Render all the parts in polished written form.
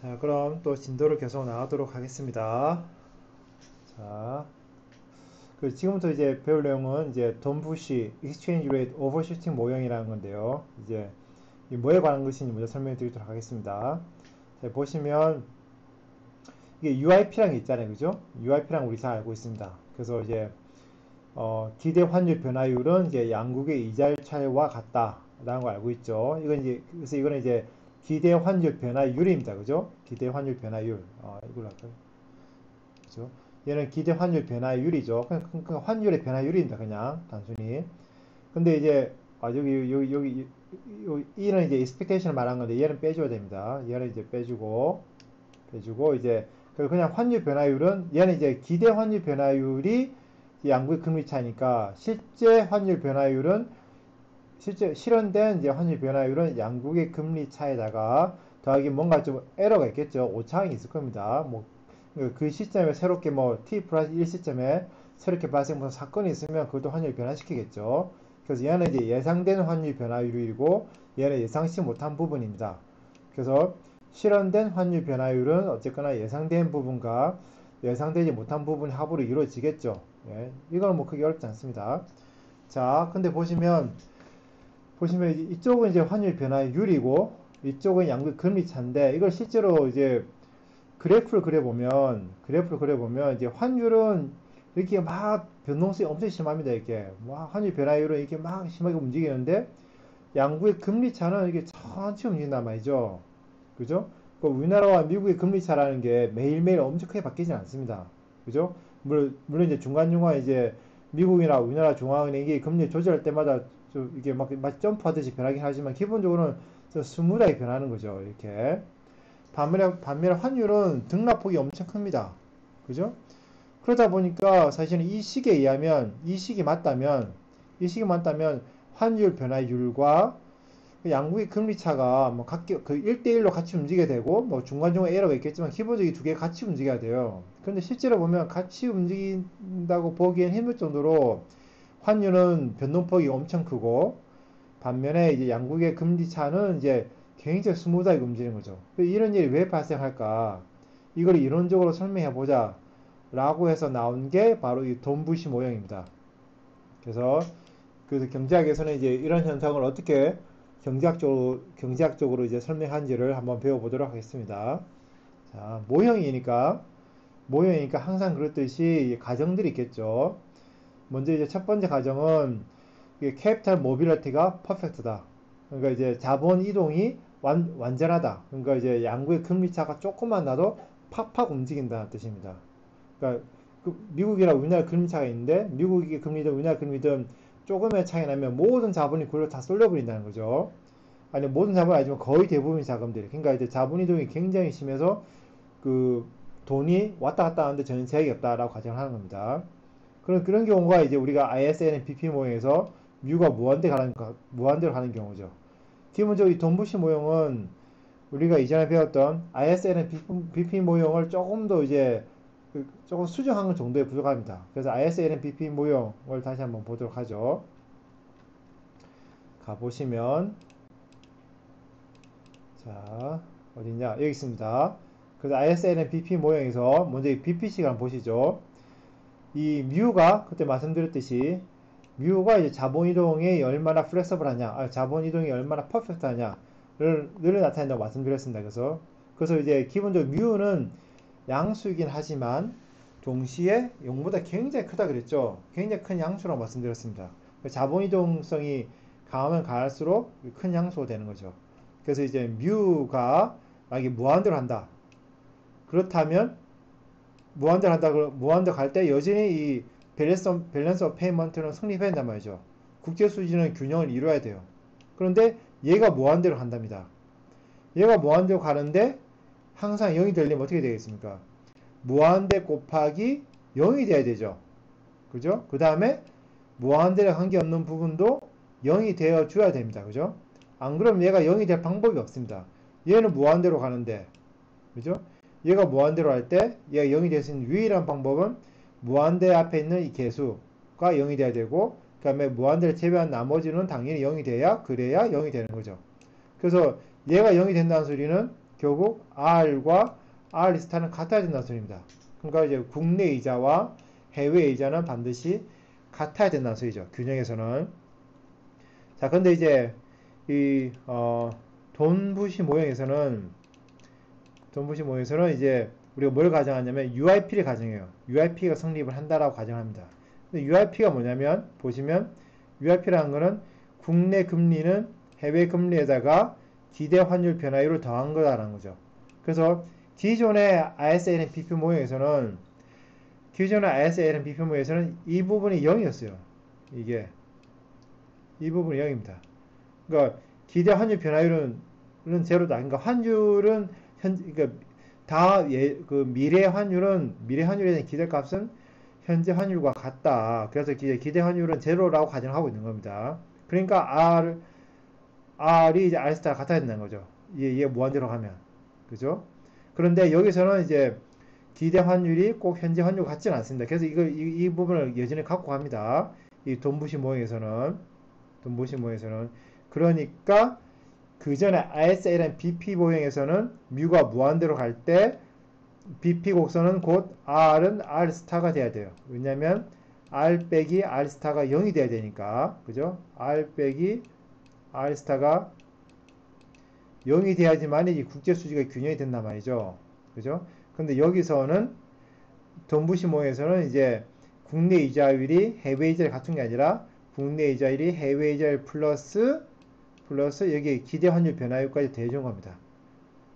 자, 그럼 또 진도를 계속 나가도록 하겠습니다. 자, 지금부터 이제 배울 내용은 이제 돈부시 Exchange Rate Overshooting 모형이라는 건데요. 이제 이 뭐에 관한 것인지 먼저 설명해 드리도록 하겠습니다. 자, 보시면 이게 UIP라는 게 있잖아요. 그죠? UIP라는 우리 잘 알고 있습니다. 그래서 이제 기대 환율 변화율은 이제 양국의 이자율 차이와 같다라는 걸 알고 있죠. 그래서 이거는 이제 기대 환율 변화율입니다. 그죠? 기대 환율 변화율. 이걸로 할까요? 그죠? 얘는 기대 환율 변화율이죠. 그냥 환율의 변화율입니다. 그냥 단순히. 근데 이제 여기 E는 이제 expectation을 말한 건데 얘는 빼줘야 됩니다. 얘는 이제 빼주고 이제 그냥 환율 변화율은 얘는 이제 기대 환율 변화율이 양국의 금리 차이니까 실제 환율 변화율은 실제 실현된 이제 환율 변화율은 양국의 금리 차에다가 더하기 뭔가 좀 에러가 있겠죠. 오차항이 있을 겁니다. 뭐 그 시점에 새롭게 뭐 t 플러스 1 시점에 새롭게 발생한 사건이 있으면 그것도 환율 변화시키겠죠. 그래서 얘는 이제 예상되는 환율 변화율이고 얘는 예상치 못한 부분입니다. 그래서 실현된 환율 변화율은 어쨌거나 예상된 부분과 예상되지 못한 부분의 합으로 이루어지겠죠. 예, 이거는 뭐 크게 어렵지 않습니다. 자, 근데 보시면 이쪽은 이제 환율 변화율이고 이쪽은 양극 금리 차인데 이걸 실제로 이제 그래프를 그려보면 이제 환율은 이렇게 막 변동성이 엄청 심합니다. 이렇게 막 환율 변화율은 이렇게 막 심하게 움직이는데 양국의 금리 차는 이게 천천히 움직인단 말이죠. 그죠? 우리나라와 미국의 금리 차라는 게 매일매일 엄청 크게 바뀌진 않습니다. 그죠? 물론 이제 중간중간 이제 미국이나 우리나라 중앙은행이 금리 조절할 때마다 좀 이게 막 점프하듯이 변하긴 하지만 기본적으로는 좀 스무드하게 변하는 거죠. 이렇게. 반면에 환율은 등락폭이 엄청 큽니다. 그죠? 그러다 보니까 사실은 이 시기에 맞다면 환율 변화율과 양국의 금리 차가 뭐 각기 그 1대1로 같이 움직여야 되고 뭐 중간중간 에러가 있겠지만 기본적인 두 개 같이 움직여야 돼요. 그런데 실제로 보면 같이 움직인다고 보기엔 힘들 정도로 환율은 변동폭이 엄청 크고 반면에 이제 양국의 금리 차는 이제 굉장히 스무드하게 움직이는 거죠. 이런 일이 왜 발생할까? 이걸 이론적으로 설명해 보자 라고 해서 나온 게 바로 이 돈부시 모형입니다. 그래서 경제학에서는 이제 이런 현상을 어떻게 경제학적으로 이제 설명한지를 한번 배워보도록 하겠습니다. 자, 모형이니까 항상 그렇듯이 가정들이 있겠죠. 먼저 이제 첫 번째 가정은 캐피탈 모빌리티가 퍼펙트다. 그러니까 이제 자본 이동이 완전하다. 그러니까 이제 양국의 금리 차가 조금만 나도 팍팍 움직인다는 뜻입니다. 그러니까 미국이랑 우리나라 금리 차가 있는데 미국의 금리든 우리나라 금리든 조금의 차이 나면 모든 자본이 그걸로 다 쏠려버린다는 거죠. 아니 모든 자본은 아니지만 거의 대부분의 자금들이. 그러니까 이제 자본 이동이 굉장히 심해서 그 돈이 왔다 갔다 하는데 전혀 제약이 없다라고 가정하는 겁니다. 그런 경우가 이제 우리가 ISNPP 모형에서 뮤가 무한대로 가는 경우죠. 기본적으로 이 돈부시 모형은 우리가 이전에 배웠던 ISNPP 모형을 조금 더 이제 조금 수정한 정도에 부족합니다. 그래서 ISNPP 모형을 다시 한번 보도록 하죠. 가보시면 자 어디냐 여기 있습니다. 그래서 ISNPP 모형에서 먼저 이 BPC를 한번 보시죠. 이 뮤가 그때 말씀드렸듯이 뮤가 이제 자본 이동이 얼마나 플렉서블하냐, 자본 이동이 얼마나 퍼펙트하냐를 나타낸다고 말씀드렸습니다. 그래서 이제 기본적으로 뮤는 양수이긴 하지만 동시에 0보다 굉장히 크다 그랬죠. 굉장히 큰 양수라고 말씀드렸습니다. 자본 이동성이 강하면 강할수록 큰 양수가 되는 거죠. 그래서 이제 뮤가 만약에 무한대로 한다. 그렇다면 무한대로 갈 때 여전히 이 밸런스 오브 페이먼트는 성립해야 된단 말이죠. 국제 수지는 균형을 이루어야 돼요. 그런데 얘가 무한대로 간답니다. 얘가 무한대로 가는데 항상 0이 되려면 어떻게 되겠습니까? 무한대 곱하기 0이 돼야 되죠. 그죠? 그 다음에 무한대랑 관계없는 부분도 0이 되어 줘야 됩니다. 그죠? 안 그러면 얘가 0이 될 방법이 없습니다. 얘는 무한대로 가는데, 그죠? 얘가 무한대로 할 때 얘가 0이 될 수 있는 유일한 방법은 무한대 앞에 있는 이 개수가 0이 돼야 되고 그 다음에 무한대를 제외한 나머지는 당연히 0이 돼야 그래야 0이 되는 거죠. 그래서 얘가 0이 된다는 소리는 결국 R과 R스타는 같아야 된다는 소리입니다. 그러니까 이제 국내 이자와 해외 이자는 반드시 같아야 된다는 소리죠. 균형에서는. 자, 근데 이제 이 돈부시 모형에서는 이제 우리가 뭘 가정하냐면 UIP를 가정해요. UIP가 성립을 한다라고 가정합니다. 근데 UIP가 뭐냐면 보시면 UIP라는 거는 국내 금리는 해외 금리에다가 기대 환율 변화율을 더한 거다라는 거죠. 그래서 기존의 ISLN BP 모형에서는 이 부분이 0이었어요. 이 부분이 0입니다. 그러니까 기대 환율 변화율은 제로다. 그러니까 환율은 그러니까 그 미래 환율에 대한 기대값은 현재 환율과 같다. 그래서 기대 환율은 제로라고 가정하고 있는 겁니다. 그러니까 R이 이제 R스타가 같아야 된다는 거죠. 얘 무한대로 가면. 그죠? 그런데 여기서는 이제 기대 환율이 꼭 현재 환율 같지는 않습니다. 그래서 이 부분을 여전히 갖고 갑니다. 이 돈부시 모형에서는. 그러니까 그 전에 ISLN BP 모형에서는 뮤가 무한대로 갈 때 BP 곡선은 곧 R은 R 스타가 돼야 돼요. 왜냐면 R 빼기 R 스타가 0이 돼야 되니까. 그죠? R 빼기 R 스타가 0이 돼야지만 이 국제 수지가 균형이 된단 말이죠. 그죠? 근데 여기서는 돈부시 모형에서는 이제 국내 이자율이 해외 이자율 같은 게 아니라 국내 이자율이 해외 이자율 플러스 여기 기대 환율 변화율까지 더해준 겁니다.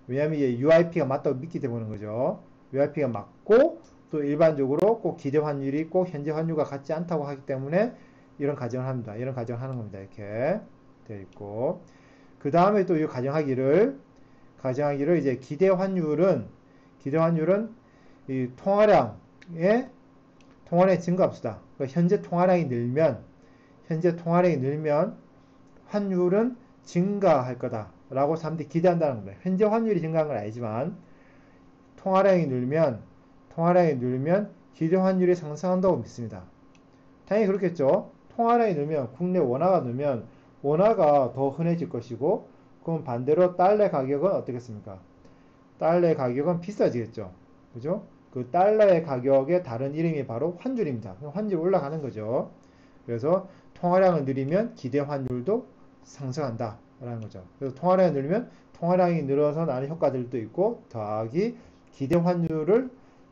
왜냐하면 이제 UIP가 맞다고 믿기 때문인 거죠. UIP가 맞고 또 일반적으로 꼭 기대 환율이 꼭 현재 환율과 같지 않다고 하기 때문에 이런 가정을 합니다. 이런 가정을 하는 겁니다. 이렇게 되어 있고 그 다음에 또 이 가정하기를 이제 기대 환율은 이 통화량의 증가합수다. 그러니까 현재 통화량이 늘면 환율은 증가할 거다라고 사람들이 기대한다는 겁니다. 현재 환율이 증가한 건 아니지만 통화량이 늘면 기대 환율이 상승한다고 믿습니다. 당연히 그렇겠죠. 통화량이 늘면 국내 원화가 늘면 원화가 더 흔해질 것이고 그럼 반대로 달러 가격은 어떻겠습니까? 달러의 가격은 비싸지겠죠. 그죠? 그 달러의 가격의 다른 이름이 바로 환율입니다. 환율이 올라가는 거죠. 그래서 통화량을 늘리면 기대 환율도 상승한다 라는 거죠. 그래서 통화량이 늘면 통화량이 늘어서 나는 효과들도 있고 더하기 기대 환율을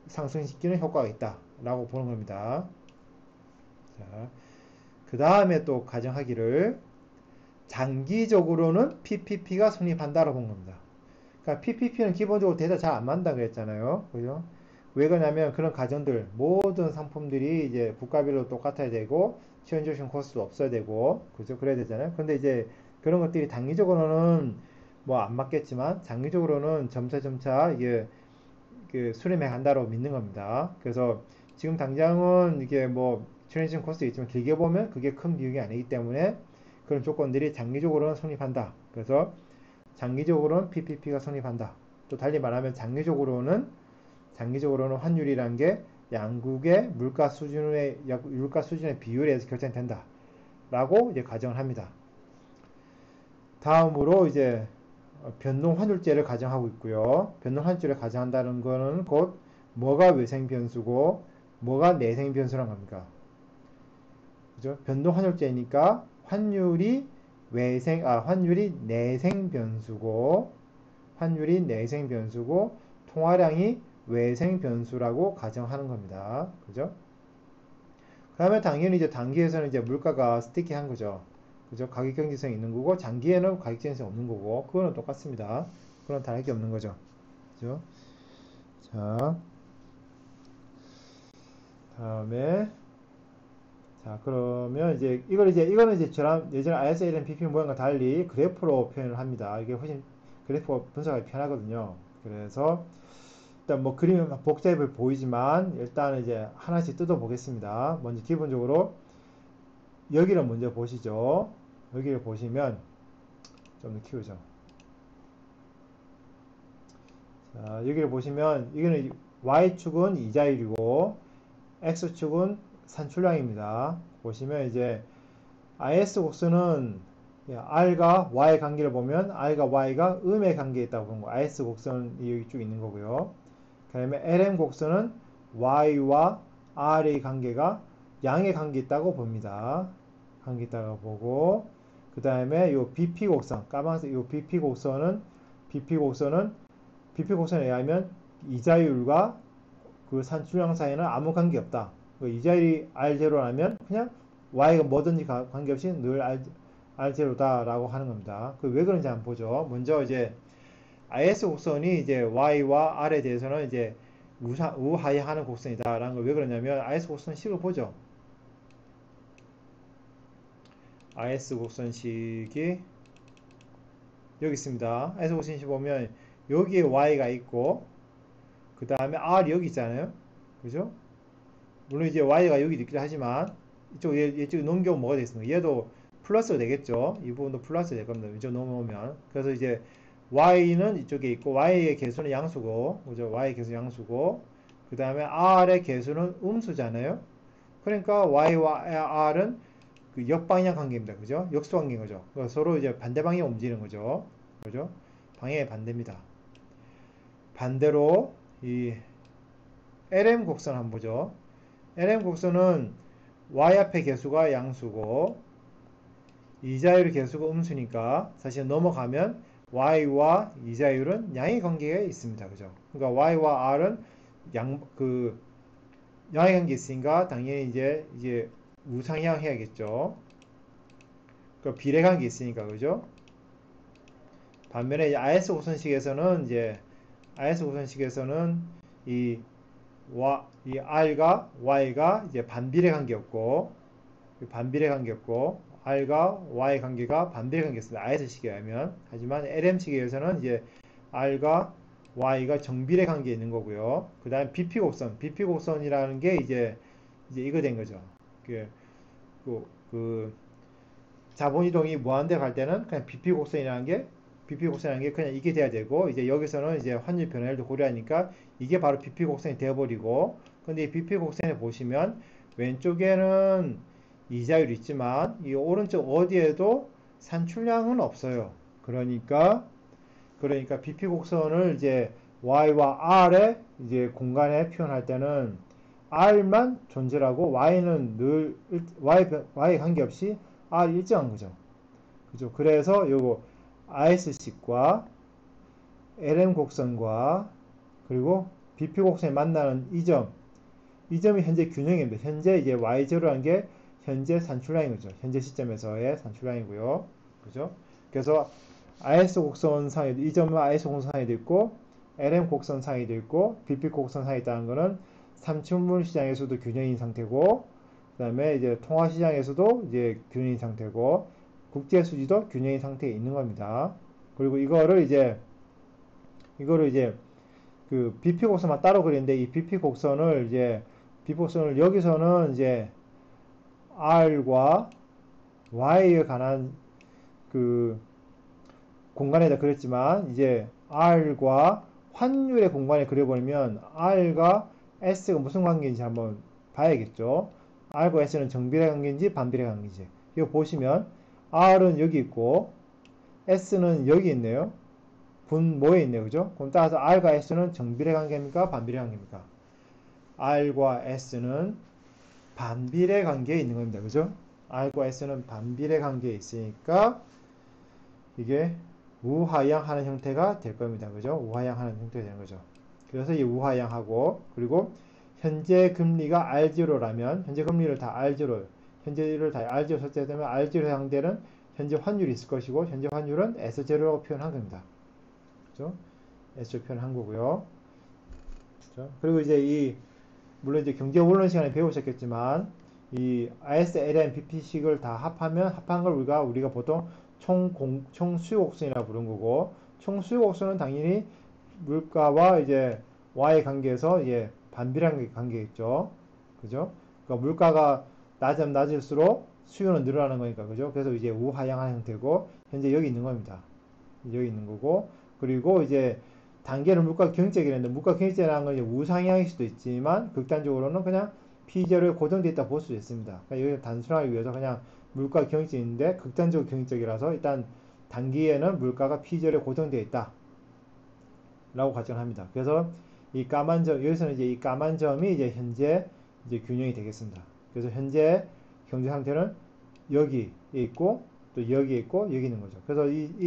상승시키는 효과가 있다 라고 보는 겁니다. 자, 그 다음에 또 가정하기를 장기적으로는 PPP가 성립한다라고 본 겁니다. 그러니까 PPP는 기본적으로 대사 잘 안 맞는다 그랬잖아요. 그죠? 왜 그러냐면 그런 가정들 모든 상품들이 이제 국가별로 똑같아야 되고 시연조신 코스도 없어야 되고 그죠? 그래야 되잖아요. 근데 이제 그런 것들이 단기적으로는 뭐 안 맞겠지만 장기적으로는 점차 이게 그 수렴해 간다고 믿는 겁니다. 그래서 지금 당장은 이게 뭐 트랜지션 코스도 있지만 길게 보면 그게 큰 비용이 아니기 때문에 그런 조건들이 장기적으로는 성립한다. 그래서 장기적으로는 PPP가 성립한다. 또 달리 말하면 장기적으로는 환율이란 게 양국의 물가 수준의 비율에 의해서 결정된다. 라고 이제 가정을 합니다. 다음으로 이제 변동 환율제를 가정하고 있고요. 변동 환율제를 가정한다는 거는 곧 뭐가 외생 변수고 뭐가 내생 변수란 겁니까? 그죠? 변동 환율제니까 환율이 내생 변수고 통화량이 외생 변수라고 가정하는 겁니다. 그죠? 그러면 당연히 이제 단기에서는 이제 물가가 스티키한 거죠. 그죠? 가격 경제성이 있는 거고 장기에는 가격 경제성이 없는 거고 그거는 똑같습니다. 그건 다를 게 없는 거죠. 그죠? 자, 다음에 그러면 이제 이거는 이제 예전에 ISLN BP 모양과 달리 그래프로 표현을 합니다. 이게 훨씬 그래프가 분석하기 편하거든요. 그래서 일단 뭐 그림이 복잡해 보이지만 일단 이제 하나씩 뜯어 보겠습니다. 먼저 기본적으로 여기를 먼저 보시죠. 여기를 보시면 좀 더 키우죠. 자, 여기를 보시면 이거는 Y축은 이자율이고 X축은 산출량입니다. 보시면 이제 IS 곡선은 R과 Y의 관계를 보면 R과 Y가 음의 관계에 있다고 보는 거. IS 곡선이 여기 쭉 있는 거고요. 그 다음에 LM 곡선은 Y와 R의 관계가 양의 관계 있다고 봅니다. 관계 있다고 보고, 그 다음에 요 BP 곡선, 까만색 요 BP 곡선에 의하면 이자율과 그 산출량 사이는 아무 관계 없다. 그 이자율이 R0라면 그냥 Y가 뭐든지 관계없이 늘 R0다라고 하는 겁니다. 그 왜 그런지 한번 보죠. 먼저 이제 IS 곡선이 이제 Y와 R에 대해서는 이제 우하향하는 곡선이다라는 걸 왜 그러냐면 IS 곡선식을 보죠. IS 곡선식이 여기 있습니다. IS 곡선식 보면 여기에 Y가 있고 그 다음에 R이 여기 있잖아요. 그죠? 물론 이제 Y가 여기 있긴 하지만 이쪽에 넘겨오면 뭐가 되겠습니까? 얘도 플러스가 되겠죠. 이 부분도 플러스 될 겁니다. 이쪽 넘어오면. 그래서 이제 Y는 이쪽에 있고 Y의 개수는 양수고, 그죠? Y의 개수 양수고, 그 다음에 R의 개수는 음수잖아요. 그러니까 Y와 R은 그 역방향 관계입니다. 그죠? 역수 관계인 거죠. 서로 이제 반대 방향 움직이는 거죠. 그죠? 방향의 반대입니다. 반대로 이 LM 곡선 한번 보죠. LM 곡선은 Y 앞의 개수가 양수고 이자율의 개수가 음수니까 사실 넘어가면 Y와 이자율은 양의 관계가 있습니다. 그죠? 그러니까 Y와 R은 양의 관계 있으니까 당연히 이제 우상향 해야겠죠. 그 비례 관계 있으니까 그죠? 반면에 이 IS 곡선식에서는 이 R과 Y가 이제 반비례 관계였고 R과 Y 관계가 반비례 관계였습니다. IS식에 하면. 하지만 LM식에서는 이제 R과 Y가 정비례 관계에 있는 거고요. 그 다음 BP 곡선이라는 게 이제 이거 된 거죠. 그 자본 이동이 무한대 갈 때는 그냥 BP 곡선이라는 게 그냥 이게 돼야 되고, 이제 여기서는 이제 환율 변화를 고려하니까 이게 바로 BP 곡선이 되어버리고, 근데 이 BP 곡선에 보시면 왼쪽에는 이자율이 있지만 이 오른쪽 어디에도 산출량은 없어요. 그러니까 BP 곡선을 이제 Y와 R의 이제 공간에 표현할 때는 R만 존재하고 Y는 늘 Y 관계없이 R이 일정한 거죠. 그죠? 그래서 요거 IS식과 LM 곡선과 그리고 BP 곡선이 만나는 이 점이 현재 균형입니다. 현재 이제 Y0라는 게 현재 산출량인 거죠. 현재 시점에서의 산출량이고요. 그죠? 그래서 IS 곡선 상에도 이 점은 IS 곡선 상에도 있고 LM 곡선 상에도 있고 BP 곡선 상에 있다는 거는 산출물 시장에서도 균형인 상태고, 그 다음에 이제 통화 시장에서도 이제 균형인 상태고, 국제 수지도 균형인 상태에 있는 겁니다. 그리고 이거를 이제 그 BP 곡선만 따로 그리는데 이 BP 곡선을 여기서는 이제 R과 Y에 관한 그 공간에다 그렸지만 이제 R과 환율의 공간에 그려버리면 R과 S가 무슨 관계인지 한번 봐야겠죠. R과 S는 정비례 관계인지 반비례 관계인지. 이거 보시면 R은 여기 있고 S는 여기 있네요. 분모에 있네요. 그죠? 그럼 따라서 R과 S는 정비례 관계입니까? 반비례 관계입니까? R과 S는 반비례 관계에 있는 겁니다. 그죠? R과 S는 반비례 관계에 있으니까 이게 우하향하는 형태가 될 겁니다. 그죠? 우하향하는 형태가 되는 거죠. 그래서 이 우하향하고, 그리고 현재 금리가 R0라면 현재 금리를 다 R0, 현재를 다 R0 설정되면 R0에 해당되는 현재 환율이 있을 것이고, 현재 환율은 S0라고 표현한 겁니다. 그죠? S0 표현한 거고요. 그죠? 그리고 이제 물론 이제 경제원론 시간에 배우셨겠지만, 이 ISLM BP식을 다 합한 걸 우리가 보통 총 수요 곡선이라고 부르는 거고, 총 수요 곡선은 당연히 물가와 이제 Y의 관계에서 반비례 관계겠죠. 그죠? 그러니까 물가가 낮으면 낮을수록 수요는 늘어나는 거니까. 그죠? 그래서 이제 우하향하는 형태고, 현재 여기 있는 겁니다. 여기 있는 거고, 그리고 이제 단계를 물가 경제기라는데, 물가 경제라는 건 이제 우상향일 수도 있지만 극단적으로는 그냥 P0에 고정되어 있다 볼 수 있습니다. 그러니까 여기 단순하기 위해서 그냥 물가 경직인데 극단적으로 경직적이라서 일단 단기에는 물가가 P0에 고정되어 있다 라고 가정합니다. 그래서 이 까만 점, 여기서는 이제 이 까만 점이 이제 현재 이제 균형이 되겠습니다. 그래서 현재 경제 상태는 여기 있고 또 여기 있고 여기 있는 거죠. 그래서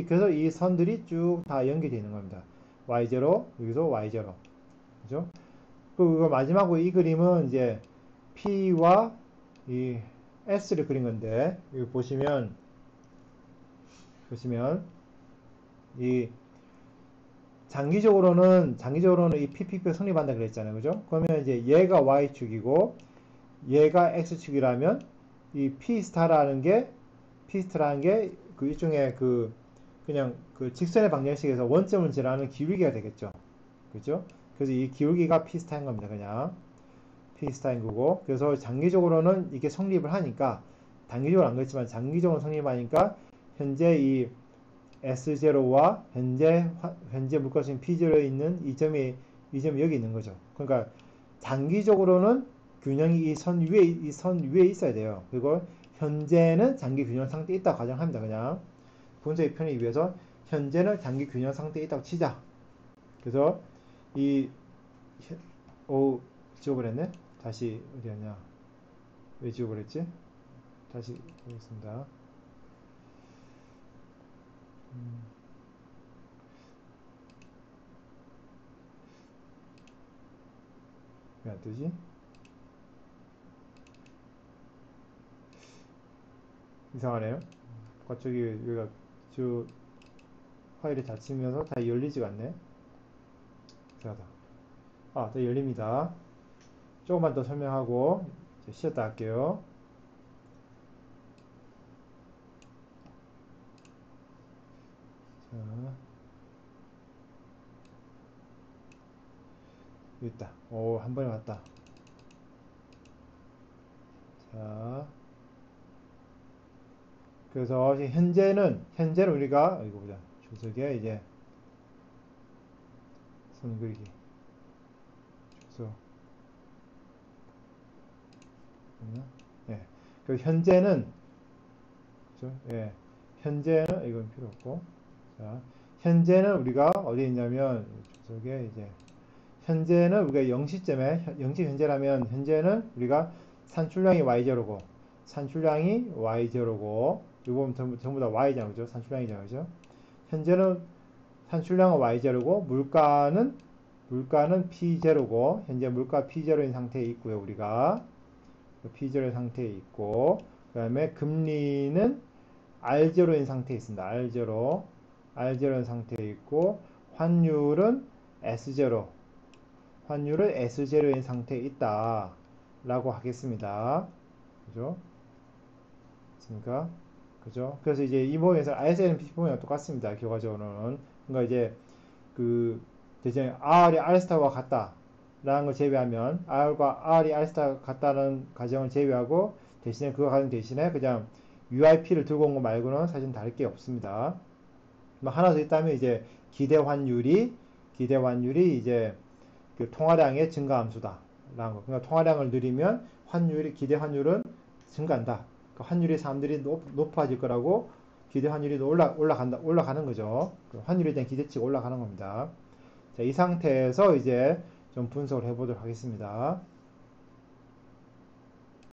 그래서 이 선들이 쭉 다 연결되어 있는 겁니다. Y0 여기서 Y0 그죠? 그리고 마지막으로 이 그림은 이제 P와 이 S를 그린 건데 여기 보시면 이 장기적으로는 이 PPP 성립한다 그랬잖아요. 그죠? 그러면 이제 얘가 Y축이고 얘가 X축이라면 이 P스타라는 게 그 일종의 그냥 그 직선의 방정식에서 원점을 지나는 기울기가 되겠죠. 그죠? 그래서 이 기울기가 P스타인 겁니다. 그냥 P스타인 거고. 그래서 장기적으로는 이게 성립을 하니까 단기적으로 안 그렇지만 장기적으로 성립하니까 현재 이 S0와 현재 물가스인 P0에 있는 이 점이 여기 있는 거죠. 그러니까 장기적으로는 균형이 이 선 위에 있어야 돼요. 그리고 현재는 장기 균형 상태에 있다고 가정합니다. 그냥 분석의 편의를 위해서 현재는 장기 균형 상태에 있다고 치자. 그래서 지워버렸네. 다시 어디였냐? 왜 지워버렸지? 다시 보겠습니다. 왜 안 뜨지? 이상하네요. 갑자기 여기가 저 파일이 닫히면서 다 열리지가 않네. 이상하다. 다 열립니다. 조금만 더 설명하고 쉬었다 할게요. 자, 여기 있다. 한 번에 왔다. 자, 그래서 현재는 우리가 이거 보자. 주석에 이제 선 그리기. 주석. 예. 그 현재는 그죠? 예. 현재는 이건 필요 없고. 자, 현재는 우리가 어디에 있냐면 주석에 이제 현재는 우리가 0시점에 영시 현재라면 현재는 우리가 산출량이 Y0고 산출량이 Y0고 이거 보면 전부 다 Y잖아 그죠? 산출량이잖아 그죠? 현재는 산출량은 Y0고 물가는 P0고 현재 물가 P0인 상태에 있고요 우리가 P0인 상태에 있고 그 다음에 금리는 R0인 상태에 있습니다. R0인 상태에 있고 환율은 S0 S0인 상태에 있다 라고 하겠습니다. 그죠? 그렇습니까? 그죠? 그래서 이제 이 모형에서 ISL은 PP모형과 똑같습니다. 결과적으로는. 그러니까 이제 대신에 R이 R스타와 같다 라는 걸 제외하면 R과 R이 R스타와 같다는 가정을 제외하고 대신에 그거 가정 대신에 그냥 UIP를 들고 온 거 말고는 사실 다를 게 없습니다. 하나 더 있다면 이제 기대 환율이 이제 그 통화량의 증가 함수다. 라는 거. 그러니까 통화량을 늘리면 기대 환율은 증가한다. 그러니까 환율이 사람들이 높아질 거라고 기대 환율이 올라가는 거죠. 그 환율에 대한 기대치가 올라가는 겁니다. 자, 이 상태에서 이제 좀 분석을 해보도록 하겠습니다.